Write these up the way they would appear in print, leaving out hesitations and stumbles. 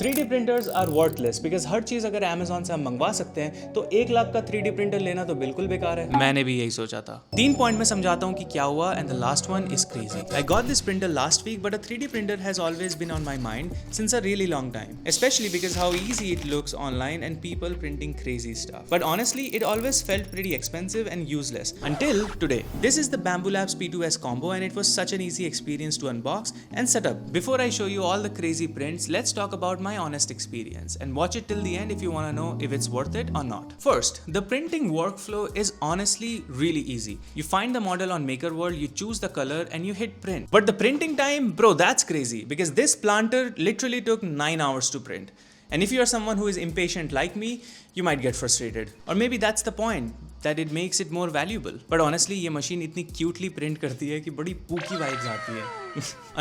3D printers are worthless because हर चीज अगर Amazon से हम मंगवा सकते हैं तो 1 लाख का 3D प्रिंटर लेना तो बिल्कुल बेकार है। मैंने भी यही सोचा था। 3 पॉइंट में समझाता हूँ कि क्या हुआ and the last one is crazy. I got this printer last week but a 3D printer has always been on my mind since a really long time, especially because how easy it looks online and people printing crazy stuff. But honestly, it always felt pretty expensive and useless until today. This is the Bamboo Labs P2S combo and it was such an easy experience to unbox and set up. Before I show you all the crazy prints, let's talk about my honest experience and watch it till the end if you want to know if it's worth it or not. First, the printing workflow is honestly really easy. You find the model on MakerWorld, you choose the color and you hit print. But the printing time, bro, that's crazy because this planter literally took 9 hours to print. And if you are someone who is impatient like me, you might get frustrated. Or maybe that's the point, that it makes it more valuable. But honestly, ये machine इतनी cutely print करती है कि बड़ी spooky vibes आती है.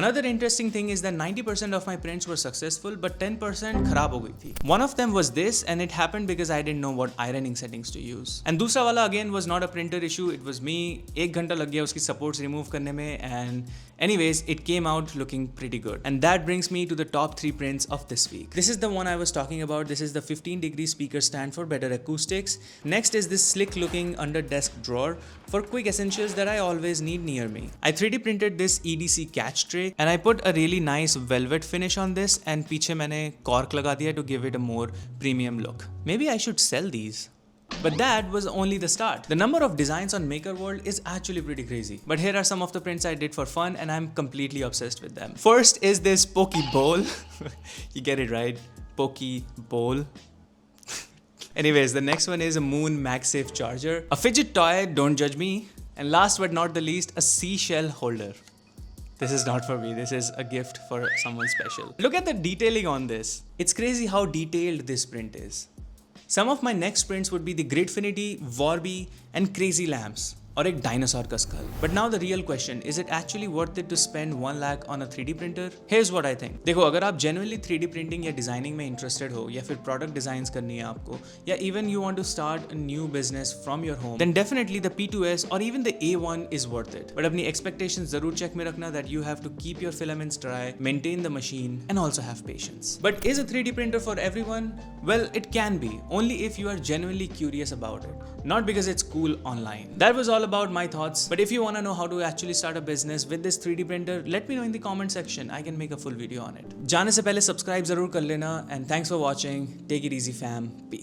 Another interesting thing is that 90% of my prints were successful, but 10% खराब हो गई थी. One of them was this, and it happened because I didn't know what ironing settings to use. And दूसरा वाला again was not a printer issue, it was me. 1 घंटा लग गया उसकी supports remove करने में, and anyways, it came out looking pretty good. And that brings me to the top 3 prints of this week. This is the one I was talking about. This is the 15-degree speaker stand for better acoustics. Next is this slick looking under desk drawer for quick essentials that I always need near me. I 3D printed this EDC catch tray and I put a really nice velvet finish on this and पीछे मैंने cork लगा दिया to give it a more premium look. Maybe I should sell these. But that was only the start. The number of designs on MakerWorld is actually pretty crazy. But here are some of the prints I did for fun and I'm completely obsessed with them. First is this Poke Bowl. You get it right. Poke Bowl. Anyways, the next one is a Moon MagSafe charger. A fidget toy, don't judge me. And last but not the least, a seashell holder. This is not for me, this is a gift for someone special. Look at the detailing on this. It's crazy how detailed this print is. Some of my next prints would be the Gridfinity, Warby and Crazy Lamps. और एक dinosaur का school. But now the real question, is it actually worth it to spend 1 lakh on a 3D printer? Here's what I think. देखो, अगर आप genuinely 3D printing या designing में interested हो या फिर product designs करनी है आपको या even you want to start a new business from your home, then definitely the P2S or even the A1 is worth it. But अपनी expectations ज़रूर check में रखना that you have to keep your filaments dry, maintain the machine and also have patience. But is a 3D printer for everyone? Well, it can be, only if you are genuinely curious about it, not because it's cool online. That was all about my thoughts, but if you want to know how to actually start a business with this 3D printer, let me know in the comment section. I can make a full video on it. जाने से पहले subscribe जरूर कर लेना and thanks for watching. Take it easy fam. Peace.